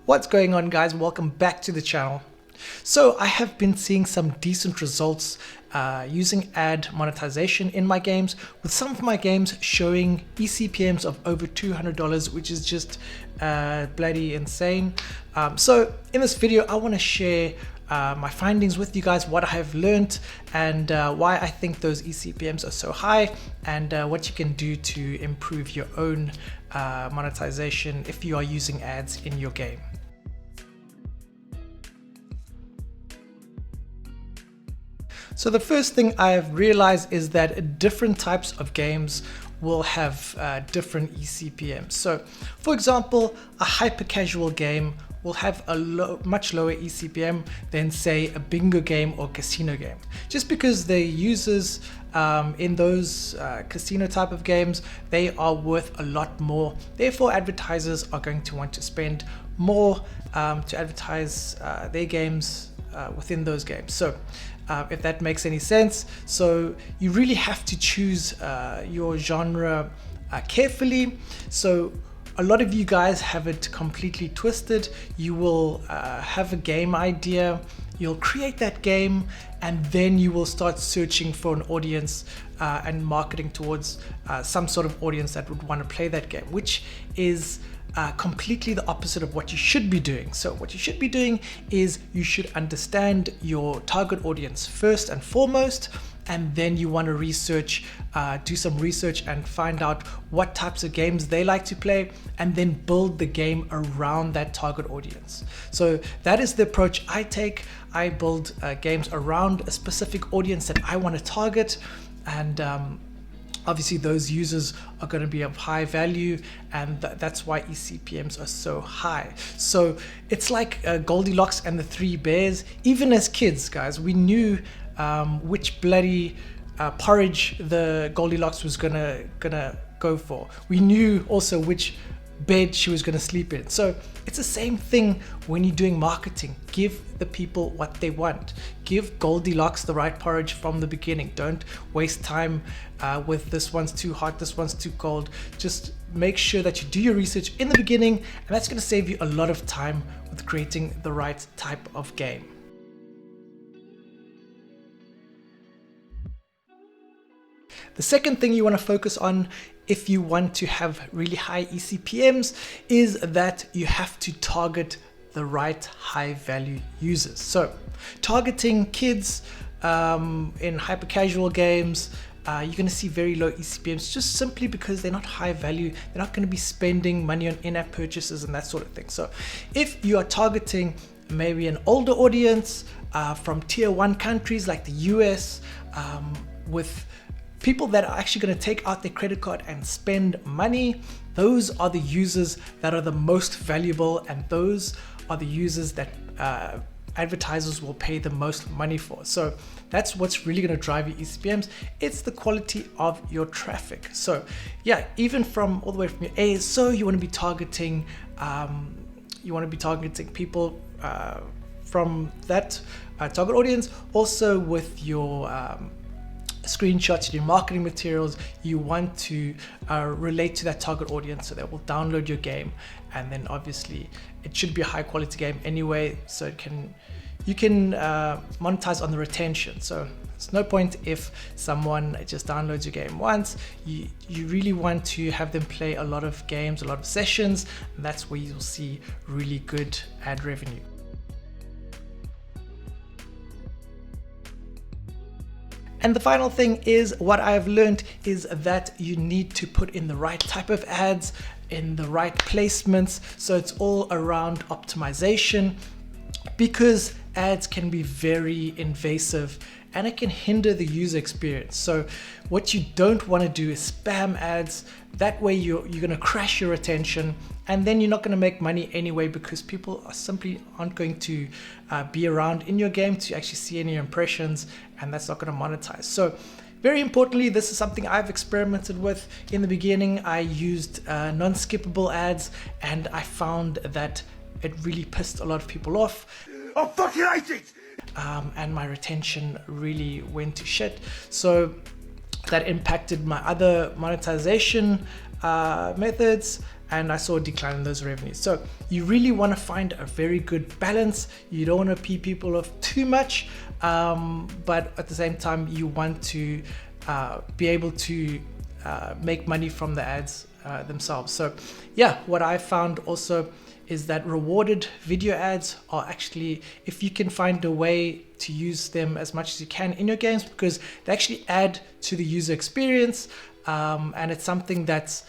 What's going on, guys? Welcome back to the channel. So I have been seeing some decent results using ad monetization in my games, with some of my games showing eCPMs of over $200, which is just bloody insane. So in this video, I want to share my findings with you guys, what I have learned, and why I think those eCPMs are so high, and what you can do to improve your own monetization if you are using ads in your game. So the first thing I have realized is that different types of games will have different eCPMs. So for example, a hyper casual game will have a much lower eCPM than, say, a bingo game or casino game, just because the users in those casino type of games, they are worth a lot more. Therefore, advertisers are going to want to spend more to advertise their games within those games. So if that makes any sense. So you really have to choose your genre carefully. So a lot of you guys have it completely twisted. You will have a game idea, you'll create that game, and then you will start searching for an audience and marketing towards some sort of audience that would want to play that game, which is completely the opposite of what you should be doing. So what you should be doing is you should understand your target audience first and foremost, and then you want to research, do some research and find out what types of games they like to play, and then build the game around that target audience. So that is the approach I take. I build games around a specific audience that I want to target, and obviously those users are going to be of high value, and that's why eCPMs are so high. So it's like Goldilocks and the Three Bears. Even as kids, guys, we knew which bloody porridge the Goldilocks was gonna go for. We knew also which bed she was going to sleep in. So it's the same thing when you're doing marketing. Give the people what they want. Give Goldilocks the right porridge from the beginning. Don't waste time with this one's too hot, this one's too cold. Just make sure that you do your research in the beginning, and that's going to save you a lot of time with creating the right type of game. The second thing you want to focus on if you want to have really high eCPMs is that you have to target the right high value users. So targeting kids in hyper casual games, you're going to see very low eCPMs just simply because they're not high value. They're not going to be spending money on in-app purchases and that sort of thing. So if you are targeting maybe an older audience from tier 1 countries like the US, with people that are actually going to take out their credit card and spend money, those are the users that are the most valuable, and those are the users that advertisers will pay the most money for. So that's what's really going to drive your eCPMs. It's the quality of your traffic. So yeah, even from all the way from your ASO, you want to be targeting people from that target audience. Also with your screenshots, your marketing materials, you want to relate to that target audience so that will download your game, and then obviously it should be a high quality game anyway, so you can monetize on the retention. So it's no point if someone just downloads your game once. You really want to have them play a lot of games, a lot of sessions, and that's where you'll see really good ad revenue. And the final thing is, what I've learned is that you need to put in the right type of ads, in the right placements. So it's all around optimization, because ads can be very invasive and it can hinder the user experience. So what you don't want to do is spam ads. That way you're going to crash your retention, and then you're not going to make money anyway, because people simply aren't going to be around in your game to actually see any impressions, and that's not going to monetize. So very importantly, this is something I've experimented with. In the beginning, I used non-skippable ads, and I found that it really pissed a lot of people off. I fucking hate it! And my retention really went to shit. So that impacted my other monetization methods, and I saw a decline in those revenues. So you really want to find a very good balance. You don't want to pee people off too much, but at the same time you want to be able to make money from the ads themselves. So yeah, what I found also is that rewarded video ads are actually, if you can find a way to use them as much as you can in your games, because they actually add to the user experience, and it's something that's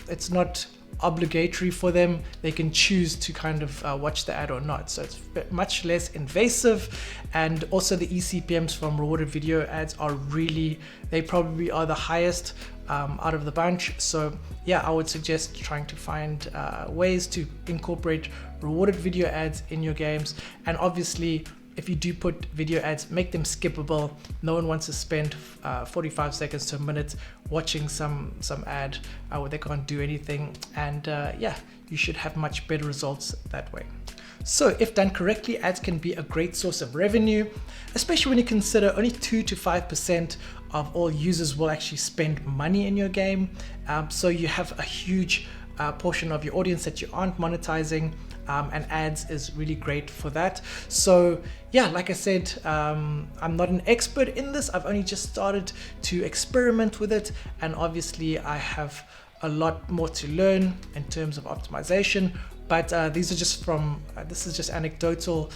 it's not obligatory for them. They can choose to kind of watch the ad or not, so it's much less invasive. And also the eCPMs from rewarded video ads are really, they probably are the highest out of the bunch. So yeah, I would suggest trying to find ways to incorporate rewarded video ads in your games. And obviously, if you do put video ads, make them skippable. No one wants to spend 45 seconds to a minute watching some ad where they can't do anything. And yeah, you should have much better results that way. So if done correctly, ads can be a great source of revenue, especially when you consider only 2 to 5% of all users will actually spend money in your game. So you have a huge portion of your audience that you aren't monetizing, and ads is really great for that. So yeah, like I said, I'm not an expert in this. I've only just started to experiment with it, and obviously I have a lot more to learn in terms of optimization. But these are just from, this is just anecdotal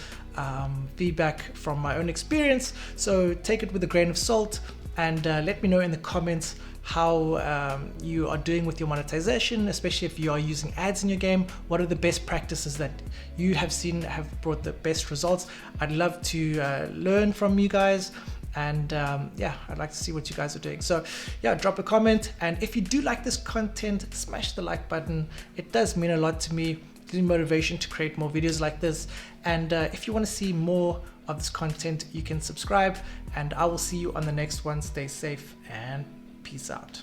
feedback from my own experience. So take it with a grain of salt, and let me know in the comments how you are doing with your monetization, especially if you are using ads in your game. What are the best practices that you have seen have brought the best results? I'd love to learn from you guys. And yeah, I'd like to see what you guys are doing. So yeah, drop a comment. And if you do like this content, smash the like button. It does mean a lot to me. It gives me motivation to create more videos like this. And if you want to see more of this content, you can subscribe, and I will see you on the next one. Stay safe and peace out.